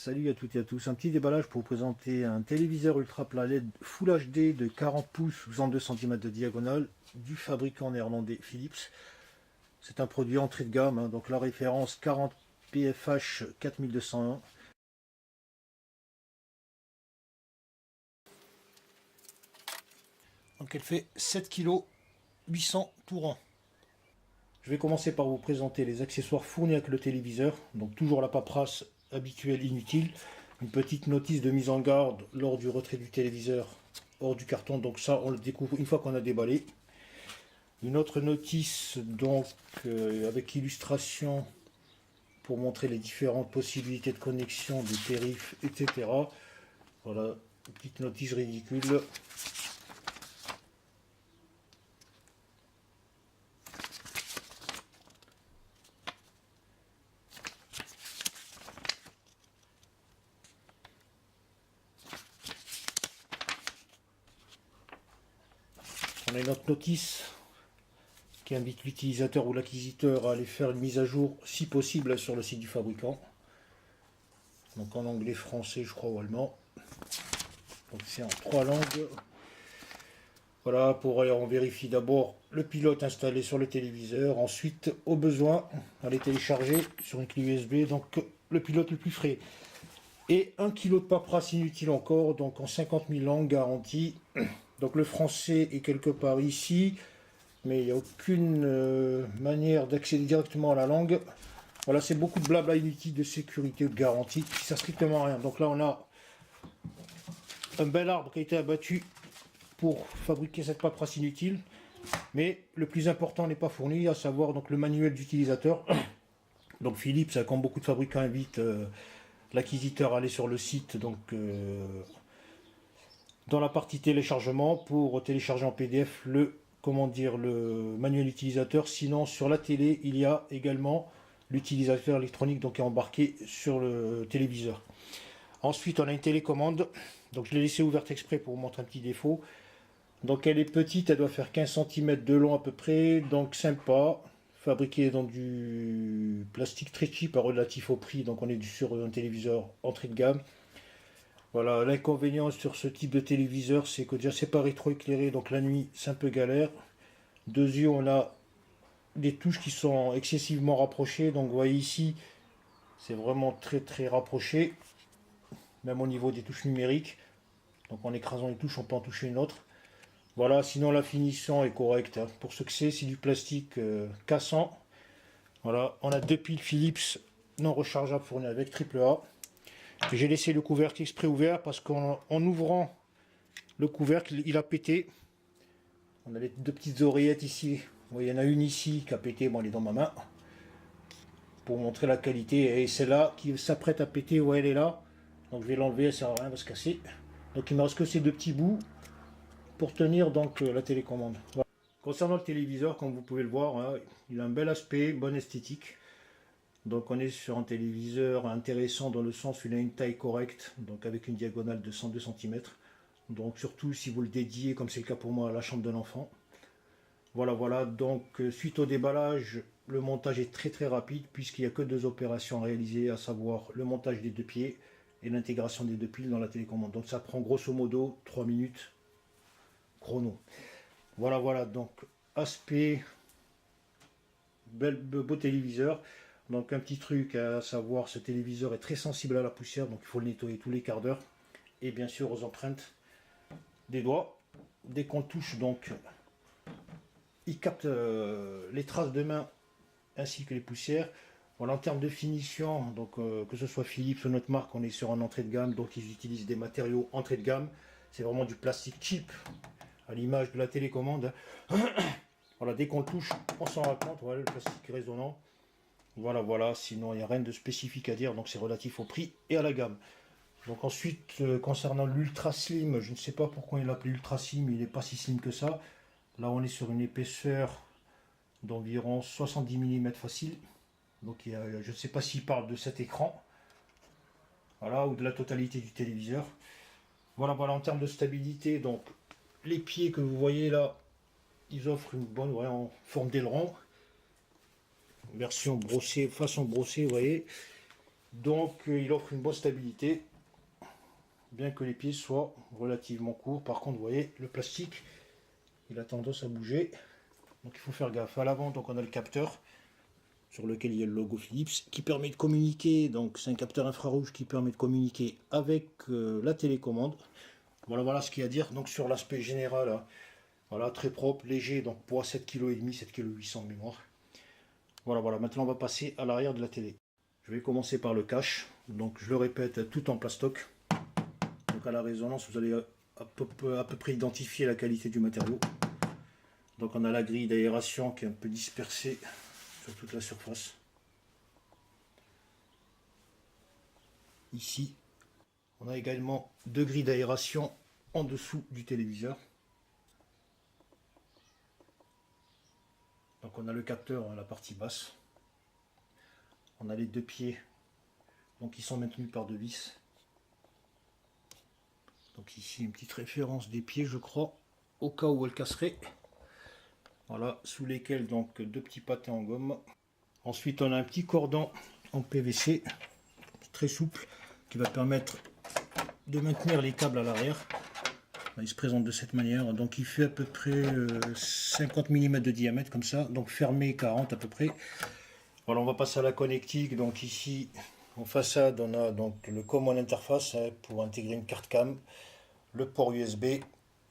Salut à toutes et à tous, un petit déballage pour vous présenter un téléviseur ultra plat LED Full HD de 40 pouces, 62 cm de diagonale, du fabricant néerlandais Philips. C'est un produit entrée de gamme, donc la référence 40 PFH 4201. Donc elle fait 7 kg 800 tout rond. Je vais commencer par vous présenter les accessoires fournis avec le téléviseur, donc toujours la paperasse habituelle inutile. Une petite notice de mise en garde lors du retrait du téléviseur hors du carton, donc ça on le découvre une fois qu'on a déballé. Une autre notice donc avec illustration pour montrer les différentes possibilités de connexion, des périphes, etc. Voilà, une petite notice ridicule. On a une autre notice qui invite l'utilisateur ou l'acquisiteur à aller faire une mise à jour, si possible, sur le site du fabricant. Donc en anglais, français, je crois, ou allemand. Donc c'est en 3 langues. Voilà, on vérifie d'abord le pilote installé sur le téléviseur. Ensuite, au besoin, on les télécharger sur une clé USB. Donc le pilote le plus frais. Et 1 kg de paperasse inutile encore, donc en 50 000 langues garantie. Donc le français est quelque part ici, mais il n'y a aucune manière d'accéder directement à la langue. Voilà, c'est beaucoup de blabla inutile de sécurité ou de garantie qui sert strictement à rien. Donc là, on a un bel arbre qui a été abattu pour fabriquer cette paperasse inutile. Mais le plus important n'est pas fourni, à savoir donc le manuel d'utilisateur. Donc Philips, comme beaucoup de fabricants, invite l'acquisiteur à aller sur le site, donc dans la partie téléchargement pour télécharger en PDF le manuel utilisateur. Sinon sur la télé il y a également l'utilisateur électronique donc est embarqué sur le téléviseur. Ensuite on a une télécommande, donc je l'ai laissée ouverte exprès pour vous montrer un petit défaut. Donc elle est petite, elle doit faire 15 cm de long à peu près, donc sympa, fabriquée dans du plastique très cheap relatif au prix, donc on est sur un téléviseur entrée de gamme. Voilà, l'inconvénient sur ce type de téléviseur, c'est que déjà c'est pas rétroéclairé, donc la nuit c'est un peu galère. Deux yeux, on a des touches qui sont excessivement rapprochées, donc vous voyez ici, c'est vraiment très rapproché, même au niveau des touches numériques. Donc en écrasant une touche, on peut en toucher une autre. Voilà, sinon la finition est correcte. Pour ce que c'est du plastique cassant. Voilà, on a deux piles Philips non rechargeables fournies avec AAA. J'ai laissé le couvercle exprès ouvert parce qu'en ouvrant le couvercle, il a pété. On a les deux petites oreillettes ici. Bon, il y en a une ici qui a pété, bon, elle est dans ma main. Pour montrer la qualité. Et celle-là qui s'apprête à péter, ouais, elle est là. Donc je vais l'enlever, elle sert à rien, elle va se casser. Donc il me reste que ces deux petits bouts pour tenir donc la télécommande. Voilà. Concernant le téléviseur, comme vous pouvez le voir, hein, il a un bel aspect, bonne esthétique. Donc on est sur un téléviseur intéressant dans le sens où il a une taille correcte, donc avec une diagonale de 102 cm. Donc surtout si vous le dédiez, comme c'est le cas pour moi, à la chambre d'un enfant. Voilà, donc suite au déballage, le montage est très rapide puisqu'il n'y a que deux opérations à réaliser, à savoir le montage des deux pieds et l'intégration des deux piles dans la télécommande. Donc ça prend grosso modo 3 minutes chrono. Voilà, donc aspect, beau téléviseur. Donc un petit truc à savoir, ce téléviseur est très sensible à la poussière, donc il faut le nettoyer tous les quarts d'heure. Et bien sûr aux empreintes des doigts. Dès qu'on touche, donc il capte les traces de main ainsi que les poussières. Voilà, en termes de finition, donc que ce soit Philips ou notre marque, on est sur un entrée de gamme, donc ils utilisent des matériaux entrée de gamme. C'est vraiment du plastique cheap, à l'image de la télécommande. Voilà, dès qu'on le touche, on s'en rend compte, voilà le plastique résonnant. Voilà, sinon il n'y a rien de spécifique à dire, donc c'est relatif au prix et à la gamme. Donc ensuite, concernant l'Ultra Slim, je ne sais pas pourquoi il l'appelle Ultra Slim, il n'est pas si slim que ça. Là on est sur une épaisseur d'environ 70 mm facile. Donc je ne sais pas s'il parle de cet écran. Voilà, ou de la totalité du téléviseur. Voilà, en termes de stabilité, donc les pieds que vous voyez là, ils offrent une bonne, en forme d'aileron. Version brossée, façon brossée, vous voyez. Donc il offre une bonne stabilité, bien que les pieds soient relativement courts. Par contre, vous voyez, le plastique, il a tendance à bouger. Donc il faut faire gaffe. À l'avant, donc on a le capteur sur lequel il y a le logo Philips qui permet de communiquer. Donc c'est un capteur infrarouge qui permet de communiquer avec la télécommande. Voilà ce qu'il y a à dire. Donc sur l'aspect général, hein, voilà, très propre, léger, donc poids 7,5 kg, 7,8 kg de mémoire. Voilà, maintenant on va passer à l'arrière de la télé. Je vais commencer par le cache. Donc je le répète, tout en plastoc. Donc à la résonance, vous allez à peu près identifier la qualité du matériau. Donc on a la grille d'aération qui est un peu dispersée sur toute la surface. Ici, on a également deux grilles d'aération en dessous du téléviseur. Donc on a le capteur à la partie basse. On a les deux pieds, donc ils sont maintenus par deux vis. Donc ici une petite référence des pieds, je crois, au cas où elle casserait. Voilà, sous lesquels donc deux petits patins en gomme. Ensuite on a un petit cordon en PVC, très souple, qui va permettre de maintenir les câbles à l'arrière. Il se présente de cette manière, donc il fait à peu près 50 mm de diamètre comme ça, donc fermé 40 à peu près. Voilà, on va passer à la connectique. Donc ici en façade on a donc le common interface pour intégrer une carte cam, le port USB,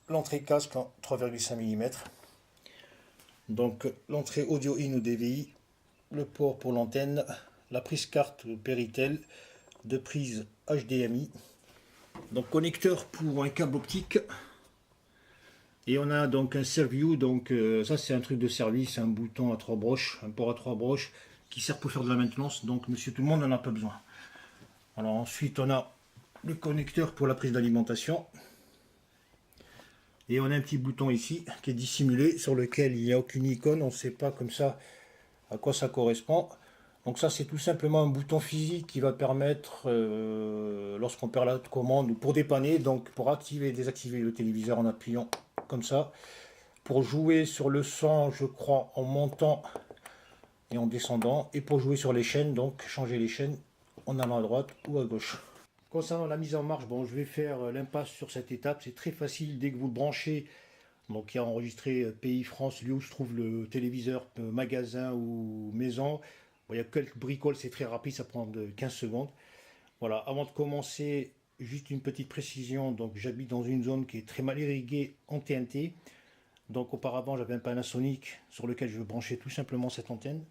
l'entrée casque en 3,5 mm, donc l'entrée audio in ou DVI, le port pour l'antenne, la prise carte Péritel, deux prises HDMI, donc connecteur pour un câble optique. Et on a donc un ServView, donc ça c'est un truc de service, un bouton à 3 broches, un port à 3 broches qui sert pour faire de la maintenance, donc monsieur tout le monde n'en a pas besoin. Alors ensuite on a le connecteur pour la prise d'alimentation. Et on a un petit bouton ici qui est dissimulé, sur lequel il n'y a aucune icône, on ne sait pas comme ça à quoi ça correspond. Donc ça c'est tout simplement un bouton physique qui va permettre, lorsqu'on perd la commande, ou pour dépanner, donc pour activer et désactiver le téléviseur en appuyant comme ça. Pour jouer sur le son, je crois, en montant et en descendant. Et pour jouer sur les chaînes, donc changer les chaînes en allant à droite ou à gauche. Concernant la mise en marche, bon, je vais faire l'impasse sur cette étape. C'est très facile dès que vous le branchez. Donc il y a enregistré pays France, lieu où se trouve le téléviseur, magasin ou maison. Bon, il y a quelques bricoles, c'est très rapide, ça prend 15 secondes. Voilà, avant de commencer, juste une petite précision. Donc j'habite dans une zone qui est très mal irriguée en TNT. Donc auparavant j'avais un Panasonic sur lequel je branchais tout simplement cette antenne.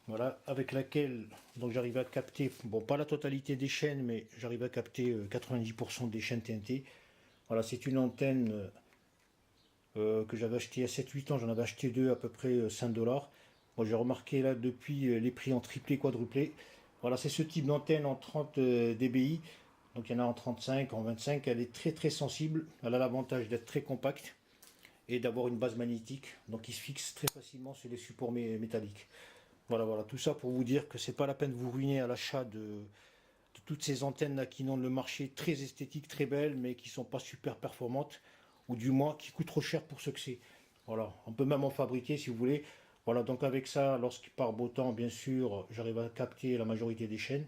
Voilà, avec laquelle donc j'arrive à capter, bon pas la totalité des chaînes, mais j'arrive à capter 90% des chaînes TNT. Voilà, c'est une antenne que j'avais acheté à 7-8 ans, j'en avais acheté deux à peu près 5 $. Bon, j'ai remarqué là depuis les prix en triplé, quadruplé. Voilà, c'est ce type d'antenne en 30 dBi. Donc il y en a en 35, en 25. Elle est très sensible. Elle a l'avantage d'être très compacte et d'avoir une base magnétique. Donc il se fixe très facilement sur les supports métalliques. Voilà, tout ça pour vous dire que c'est pas la peine de vous ruiner à l'achat de toutes ces antennes là qui n'ont le marché très esthétique, très belles, mais qui sont pas super performantes, ou du moins qui coûtent trop cher pour ce que c'est. Voilà, on peut même en fabriquer si vous voulez. Voilà, donc avec ça, lorsqu'il part beau temps, bien sûr, j'arrive à capter la majorité des chaînes.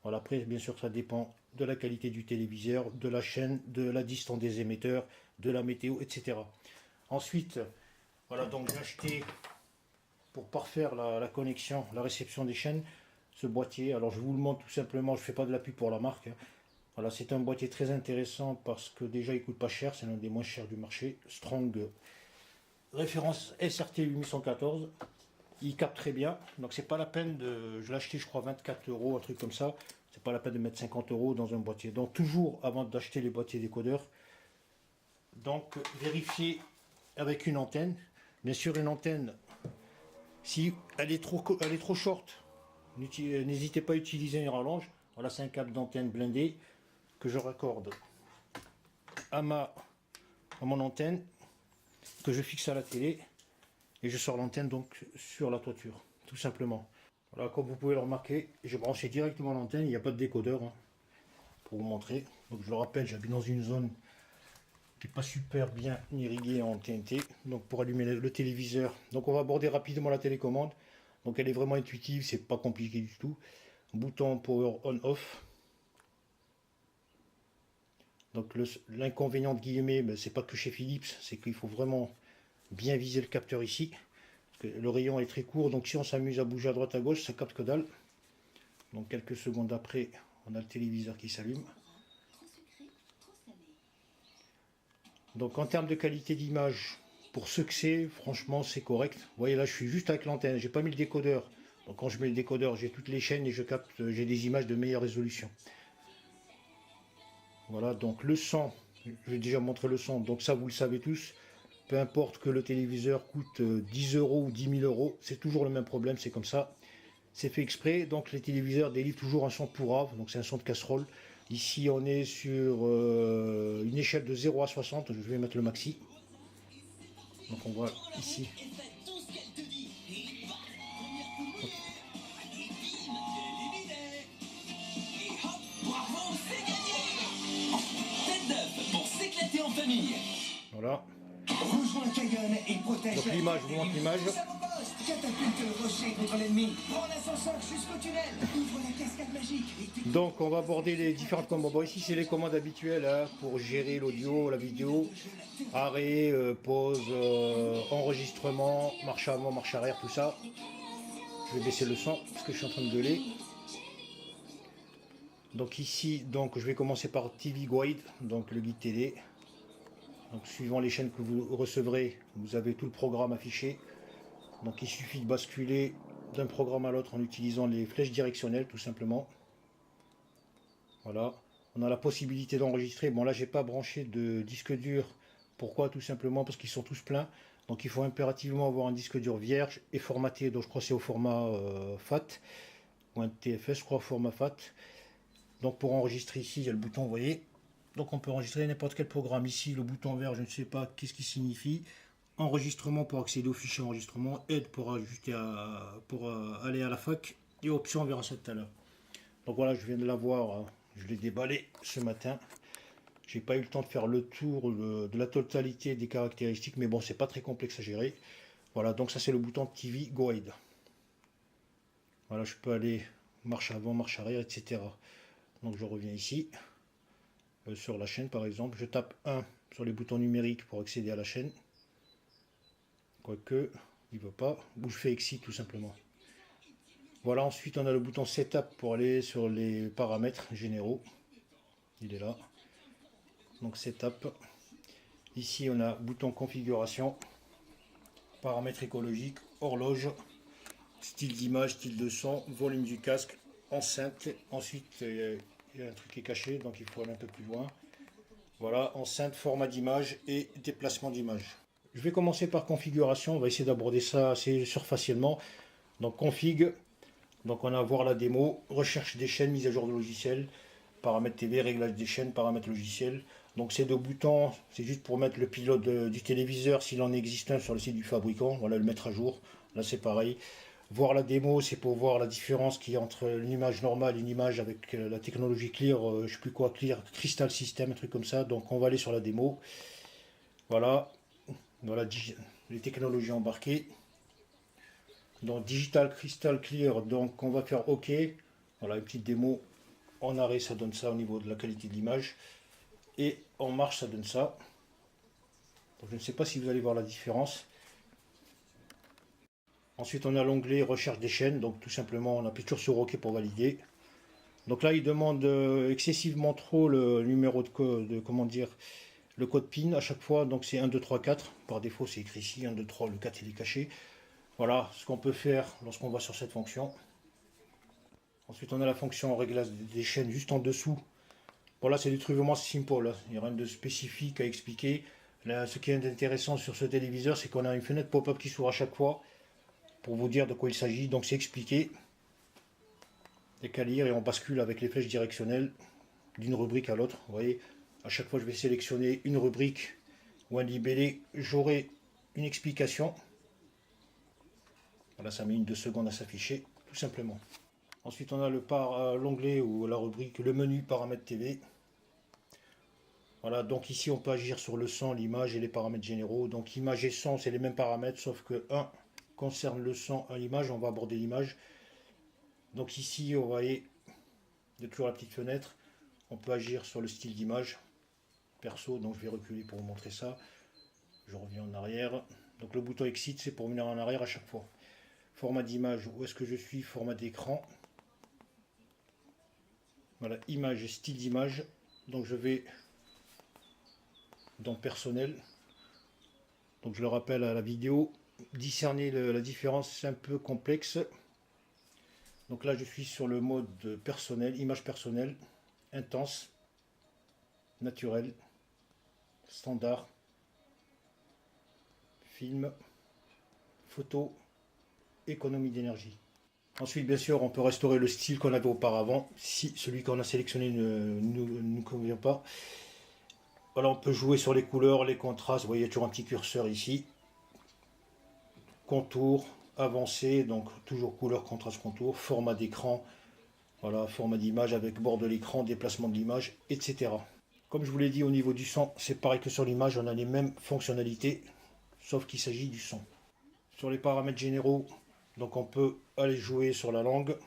Voilà, après, bien sûr, ça dépend de la qualité du téléviseur, de la chaîne, de la distance des émetteurs, de la météo, etc. Ensuite, voilà, donc j'ai acheté, pour parfaire la connexion, la réception des chaînes, ce boîtier. Alors je vous le montre tout simplement, je ne fais pas de la pub pour la marque. Hein. Voilà, c'est un boîtier très intéressant parce que déjà il coûte pas cher, c'est l'un des moins chers du marché. Strong, référence SRT 8114. Il capte très bien, donc c'est pas la peine de. Je l'ai acheté, je crois, 24 €, un truc comme ça. C'est pas la peine de mettre 50 € dans un boîtier. Donc toujours avant d'acheter les boîtiers décodeurs, donc vérifiez avec une antenne. Bien sûr, une antenne, si elle est trop short, n'hésitez pas à utiliser une rallonge. Voilà, c'est un câble d'antenne blindé que je raccorde à mon antenne, que je fixe à la télé, et je sors l'antenne donc sur la toiture, tout simplement. Voilà, comme vous pouvez le remarquer, j'ai branché directement l'antenne, il n'y a pas de décodeur, hein, pour vous montrer. Donc je le rappelle, j'habite dans une zone qui n'est pas super bien irriguée en TNT, donc pour allumer le téléviseur. Donc on va aborder rapidement la télécommande. Donc elle est vraiment intuitive, c'est pas compliqué du tout. bouton power on off. Donc l'inconvénient de guillemets, ben, c'est pas que chez Philips, c'est qu'il faut vraiment bien viser le capteur ici. Parce que le rayon est très court, donc si on s'amuse à bouger à droite à gauche, ça capte que dalle. Donc quelques secondes après, on a le téléviseur qui s'allume. Donc en termes de qualité d'image, pour ce que c'est, franchement c'est correct. Vous voyez là je suis juste avec l'antenne, j'ai pas mis le décodeur. Donc quand je mets le décodeur, j'ai toutes les chaînes et je capte, j'ai des images de meilleure résolution. Voilà, donc le son, je vais déjà montrer le son, donc ça vous le savez tous. Peu importe que le téléviseur coûte 10 euros ou 10 000 euros, c'est toujours le même problème, c'est comme ça. C'est fait exprès, donc les téléviseurs délivrent toujours un son pourrave, donc c'est un son de casserole. Ici on est sur une échelle de 0 à 60, je vais mettre le maxi. Donc on voit ici. Voilà. Donc l'image, vous montre l'image. Donc on va aborder les différentes commandes. Bon, ici c'est les commandes habituelles hein, pour gérer l'audio, la vidéo, arrêt, pause, enregistrement, marche avant, marche arrière, tout ça. Je vais baisser le son parce que je suis en train de gueuler. Donc ici, donc je vais commencer par TV Guide, donc le guide télé. Donc suivant les chaînes que vous recevrez, vous avez tout le programme affiché. Donc il suffit de basculer d'un programme à l'autre en utilisant les flèches directionnelles tout simplement. Voilà, on a la possibilité d'enregistrer. Bon là j'ai pas branché de disque dur. Pourquoi? Tout simplement parce qu'ils sont tous pleins. Donc il faut impérativement avoir un disque dur vierge et formaté. Donc je crois que c'est au format FAT ou un TFS, je crois au format FAT. Donc pour enregistrer ici, il y a le bouton, vous voyez. Donc on peut enregistrer n'importe quel programme. Ici, le bouton vert, je ne sais pas qu'est-ce qui signifie. Enregistrement pour accéder au fichier enregistrement. Aide pour ajuster pour aller à la fac. Et option, on verra ça tout à l'heure. Donc voilà, je viens de l'avoir. Je l'ai déballé ce matin. J'ai pas eu le temps de faire le tour de la totalité des caractéristiques. Mais bon, c'est pas très complexe à gérer. Voilà, donc ça c'est le bouton TV Guide. Voilà, je peux aller marche avant, marche arrière, etc. Donc je reviens ici. Sur la chaîne par exemple, je tape 1 sur les boutons numériques pour accéder à la chaîne, quoique il ne veut pas, ou je fais exit tout simplement. Voilà, ensuite on a le bouton setup pour aller sur les paramètres généraux, il est là, donc setup. Ici on a bouton configuration, paramètres écologiques, horloge, style d'image, style de son, volume du casque, enceinte. Ensuite il y a un truc qui est caché, donc il faut aller un peu plus loin. Voilà, enceinte, format d'image et déplacement d'image. Je vais commencer par configuration, on va essayer d'aborder ça assez surfaciellement. Donc config, donc on a voir la démo, recherche des chaînes, mise à jour de logiciel, paramètres TV, réglage des chaînes, paramètres logiciels. Donc ces deux boutons, c'est juste pour mettre le pilote du téléviseur s'il en existe un sur le site du fabricant, voilà le mettre à jour, là c'est pareil. Voir la démo, c'est pour voir la différence qu'il y a entre une image normale et une image avec la technologie Clear, je sais plus quoi, Clear Crystal System, un truc comme ça. Donc on va aller sur la démo. Voilà, voilà les technologies embarquées. Donc Digital Crystal Clear, donc on va faire OK. Voilà, une petite démo. En arrêt, ça donne ça au niveau de la qualité de l'image. Et en marche, ça donne ça. Donc je ne sais pas si vous allez voir la différence. Ensuite, on a l'onglet recherche des chaînes. Donc tout simplement, on appuie toujours sur OK pour valider. Donc là, il demande excessivement trop le numéro comment dire, le code PIN à chaque fois. Donc c'est 1, 2, 3, 4. Par défaut, c'est écrit ici 1, 2, 3. Le 4, il est caché. Voilà ce qu'on peut faire lorsqu'on va sur cette fonction. Ensuite, on a la fonction réglage des chaînes juste en dessous. Bon, là, c'est des trucs vraiment simple. Là. Il n'y a rien de spécifique à expliquer. Là, ce qui est intéressant sur ce téléviseur, c'est qu'on a une fenêtre pop-up qui s'ouvre à chaque fois pour vous dire de quoi il s'agit. Donc c'est expliqué. Et qu'à lire et on bascule avec les flèches directionnelles d'une rubrique à l'autre. Vous voyez, à chaque fois je vais sélectionner une rubrique ou un libellé, j'aurai une explication. Voilà, ça met 1-2 secondes à s'afficher, tout simplement. Ensuite on a l'onglet ou la rubrique, le menu paramètres TV. Voilà, donc ici on peut agir sur le son, l'image et les paramètres généraux. Donc image et son, c'est les mêmes paramètres, sauf que un concerne le son à l'image, on va aborder l'image. Donc ici, on voyez, il y a toujours la petite fenêtre. On peut agir sur le style d'image. Perso, donc je vais reculer pour vous montrer ça. Je reviens en arrière. Donc le bouton Exit, c'est pour venir en arrière à chaque fois. Format d'image, où est-ce que je suis? Format d'écran. Voilà, image et style d'image. Donc je vais dans personnel. Donc je le rappelle à la vidéo. Discerner la différence, c'est un peu complexe. Donc là, je suis sur le mode personnel, image personnelle, intense, naturel, standard, film, photo, économie d'énergie. Ensuite, bien sûr, on peut restaurer le style qu'on avait auparavant, si celui qu'on a sélectionné ne nous convient pas. Voilà, on peut jouer sur les couleurs, les contrastes. Vous voyez, il y a toujours un petit curseur ici. Contour, avancé, donc toujours couleur, contraste, contour, format d'écran, voilà, format d'image avec bord de l'écran, déplacement de l'image, etc. Comme je vous l'ai dit, au niveau du son, c'est pareil que sur l'image, on a les mêmes fonctionnalités, sauf qu'il s'agit du son. Sur les paramètres généraux, donc on peut aller jouer sur la langue,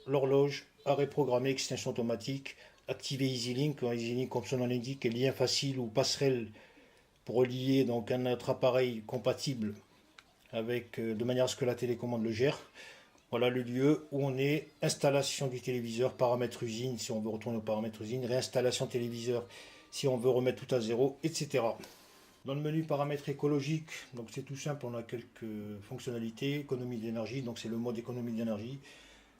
l'horloge, arrêt programmé, extension automatique, activer EasyLink. EasyLink, comme son nom l'indique, est lien facile ou passerelle pour relier donc un autre appareil compatible avec, de manière à ce que la télécommande le gère. Voilà le lieu où on est, installation du téléviseur, paramètres usine si on veut retourner aux paramètres usine, réinstallation téléviseur si on veut remettre tout à zéro, etc. Dans le menu paramètres écologiques, donc c'est tout simple, on a quelques fonctionnalités, économie d'énergie, donc c'est le mode économie d'énergie,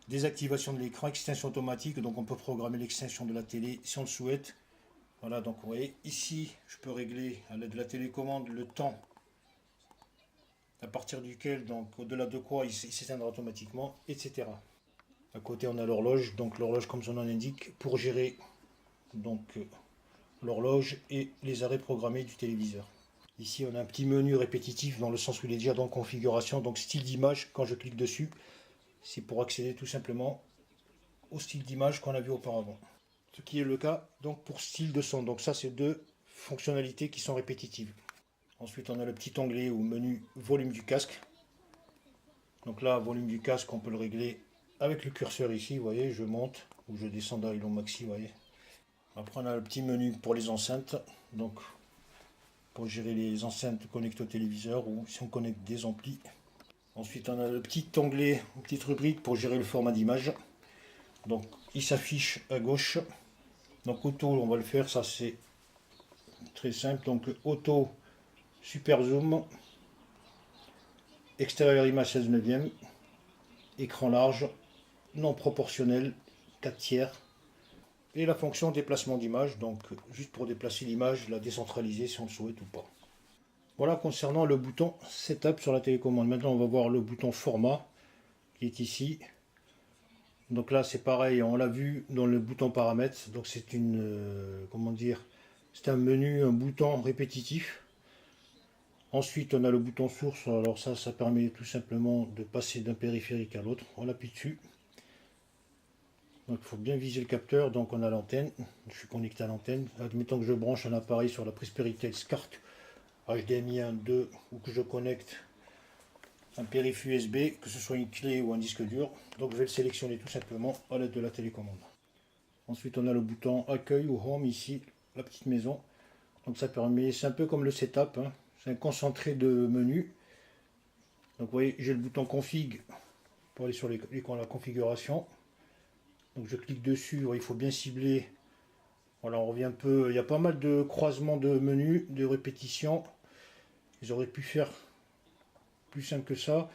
désactivation de l'écran, extinction automatique, donc on peut programmer l'extinction de la télé si on le souhaite. Voilà, donc vous voyez, ici je peux régler à l'aide de la télécommande le temps à partir duquel, donc au-delà de quoi il s'éteindra automatiquement, etc. À côté, on a l'horloge, donc l'horloge, comme son nom l'indique, pour gérer donc l'horloge et les arrêts programmés du téléviseur. Ici, on a un petit menu répétitif dans le sens où il est déjà dans configuration, donc style d'image. Quand je clique dessus, c'est pour accéder tout simplement au style d'image qu'on a vu auparavant. Ce qui est le cas donc pour style de son. Donc ça, c'est deux fonctionnalités qui sont répétitives. Ensuite, on a le petit onglet ou menu volume du casque. Donc là, volume du casque, on peut le régler avec le curseur ici, vous voyez, je monte ou je descends d'Ailon Maxi, vous voyez. Après, on a le petit menu pour les enceintes, donc pour gérer les enceintes connectées au téléviseur ou si on connecte des amplis. Ensuite, on a le petit onglet, une petite rubrique pour gérer le format d'image. Donc, il s'affiche à gauche. Donc, auto, on va le faire, ça c'est très simple. Donc, auto, super zoom, extérieur image 16 neuvième, écran large, non proportionnel, 4 tiers. Et la fonction déplacement d'image, donc juste pour déplacer l'image, la décentraliser si on le souhaite ou pas. Voilà concernant le bouton Setup sur la télécommande. Maintenant on va voir le bouton Format qui est ici. Donc là c'est pareil, on l'a vu dans le bouton Paramètres. Donc c'est une, comment dire, c'est un menu, un bouton répétitif. Ensuite on a le bouton Source. Alors ça permet tout simplement de passer d'un périphérique à l'autre. On appuie dessus. Donc il faut bien viser le capteur, donc on a l'antenne, je suis connecté à l'antenne. Admettons que je branche un appareil sur la prise Péritel SCART HDMI 1, 2 ou que je connecte un périph' USB, que ce soit une clé ou un disque dur. Donc je vais le sélectionner tout simplement à l'aide de la télécommande. Ensuite on a le bouton accueil ou home ici, la petite maison. Donc ça permet, c'est un peu comme le setup, hein. C'est un concentré de menus. Donc vous voyez, j'ai le bouton config pour aller sur la configuration. Donc je clique dessus, il faut bien cibler. Voilà, on revient un peu. Il y a pas mal de croisements de menus, de répétitions. Ils auraient pu faire plus simple que ça.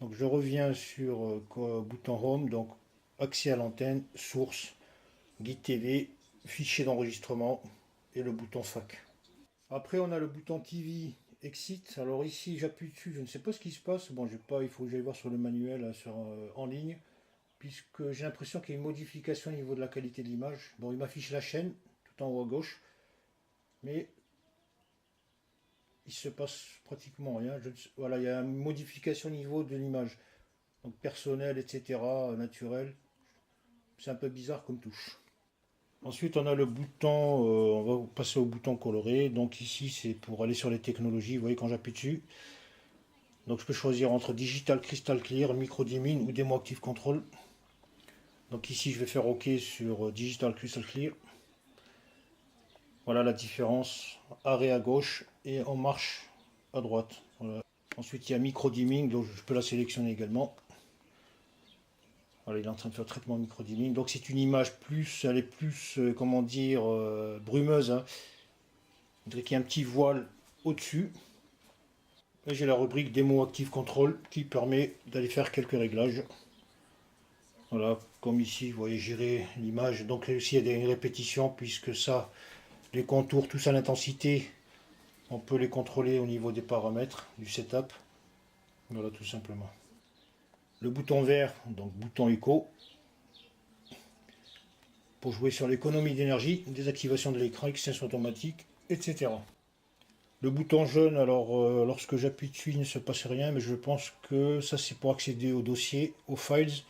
Donc je reviens sur bouton Home, donc accès à l'antenne, source, guide TV, fichier d'enregistrement et le bouton FAC. Après on a le bouton TV Exit. Alors ici j'appuie dessus, je ne sais pas ce qui se passe. Bon, j'ai pas, il faut que j'aille voir sur le manuel là, en ligne. Puisque j'ai l'impression qu'il y a une modification au niveau de la qualité de l'image. Bon, il m'affiche la chaîne, tout en haut à gauche, mais il se passe pratiquement rien. Voilà, il y a une modification au niveau de l'image. Donc personnel, etc., naturel. C'est un peu bizarre comme touche. Ensuite, on a le bouton, on va passer au bouton coloré. Donc ici, c'est pour aller sur les technologies. Vous voyez quand j'appuie dessus. Donc je peux choisir entre Digital Crystal Clear, Micro Dimming ou Demo Active Control. Donc ici je vais faire OK sur Digital Crystal Clear. Voilà la différence, arrêt à gauche et en marche à droite. Voilà. Ensuite il y a micro dimming, donc je peux la sélectionner également. Voilà, il est en train de faire traitement micro dimming. Donc c'est une image plus, elle est plus, comment dire, brumeuse. Hein. Je dirais qu'il y a un petit voile au-dessus. Et j'ai la rubrique démo active control qui permet d'aller faire quelques réglages. Voilà, comme ici, vous voyez gérer l'image. Donc ici il y a des répétitions puisque ça, les contours, tout ça, l'intensité, on peut les contrôler au niveau des paramètres du setup. Voilà, tout simplement. Le bouton vert, donc bouton éco, pour jouer sur l'économie d'énergie, désactivation de l'écran, extinction automatique, etc. Le bouton jaune, alors lorsque j'appuie dessus, il ne se passe rien, mais je pense que ça c'est pour accéder au dossier, aux files.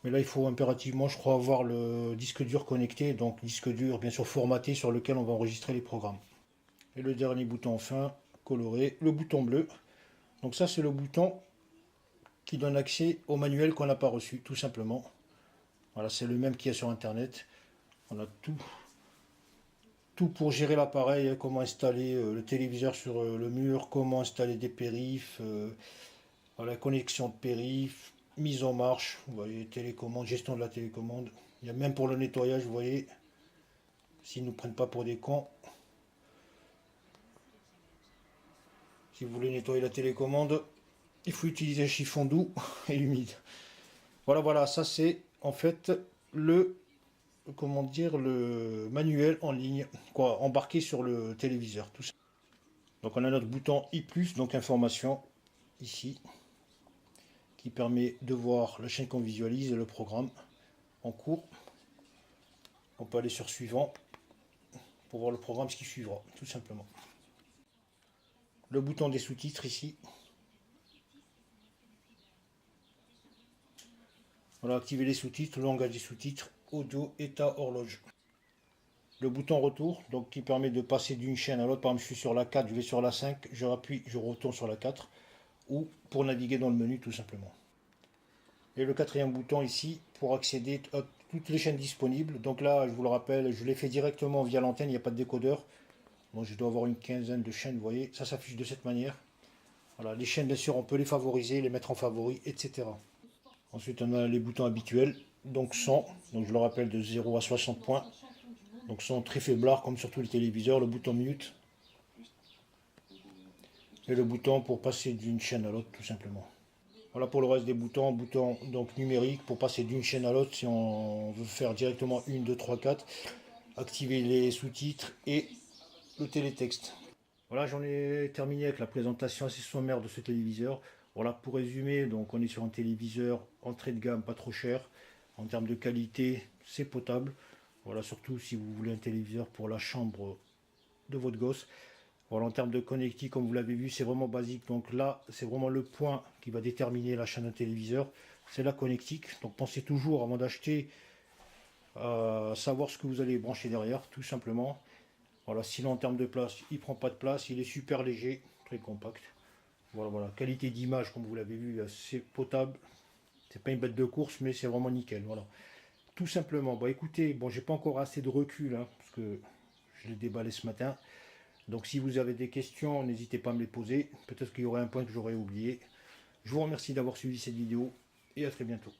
Mais là, il faut impérativement, je crois, avoir le disque dur connecté, donc disque dur bien sûr formaté sur lequel on va enregistrer les programmes. Et le dernier bouton enfin, coloré, le bouton bleu. Donc ça c'est le bouton qui donne accès au manuel qu'on n'a pas reçu, tout simplement. Voilà, c'est le même qu'il y a sur internet. On a tout pour gérer l'appareil, comment installer le téléviseur sur le mur, comment installer des périphes, voilà, connexion de périphes, mise en marche, vous voyez, télécommande, gestion de la télécommande. Il y a même pour le nettoyage, vous voyez, s'ils ne nous prennent pas pour des cons. Si vous voulez nettoyer la télécommande, il faut utiliser un chiffon doux et humide. Voilà, voilà, ça c'est en fait le, comment dire, le manuel en ligne, quoi, embarqué sur le téléviseur, tout ça. Donc on a notre bouton I+, donc information, ici, qui permet de voir la chaîne qu'on visualise et le programme en cours. On peut aller sur suivant pour voir le programme ce qui suivra, tout simplement. Le bouton des sous-titres ici. Voilà, activer les sous-titres, langage des sous-titres, audio, état, horloge. Le bouton retour, donc qui permet de passer d'une chaîne à l'autre. Par exemple, je suis sur la 4, je vais sur la 5, je rappuie, je retourne sur la 4. Ou pour naviguer dans le menu, tout simplement. Et le quatrième bouton ici, pour accéder à toutes les chaînes disponibles. Donc là, je vous le rappelle, je l'ai fait directement via l'antenne, il n'y a pas de décodeur. Donc je dois avoir une quinzaine de chaînes, vous voyez. Ça s'affiche de cette manière. Voilà, les chaînes, bien sûr, on peut les favoriser, les mettre en favoris, etc. Ensuite, on a les boutons habituels. Donc son, donc je le rappelle, de 0 à 60 points. Donc son très faiblard, comme sur tous les téléviseurs. Le bouton mute. Et le bouton pour passer d'une chaîne à l'autre, tout simplement. Voilà pour le reste des boutons. Bouton donc numérique pour passer d'une chaîne à l'autre si on veut faire directement 1, 2, 3, 4. Activer les sous-titres et le télétexte. Voilà, j'en ai terminé avec la présentation assez sommaire de ce téléviseur. Voilà, pour résumer, donc on est sur un téléviseur entrée de gamme, pas trop cher. En termes de qualité, c'est potable. Voilà, surtout si vous voulez un téléviseur pour la chambre de votre gosse. Voilà, en termes de connectique, comme vous l'avez vu, c'est vraiment basique. Donc là, c'est vraiment le point qui va déterminer la chaîne de téléviseur. C'est la connectique. Donc pensez toujours, avant d'acheter, à savoir ce que vous allez brancher derrière, tout simplement. Voilà, sinon en termes de place, il prend pas de place. Il est super léger, très compact. Voilà, voilà. Qualité d'image, comme vous l'avez vu, c'est potable. C'est pas une bête de course, mais c'est vraiment nickel. Voilà. Tout simplement. Bon, écoutez, bon, j'ai pas encore assez de recul, hein, parce que je l'ai déballé ce matin. Donc si vous avez des questions, n'hésitez pas à me les poser. Peut-être qu'il y aurait un point que j'aurais oublié. Je vous remercie d'avoir suivi cette vidéo et à très bientôt.